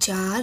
4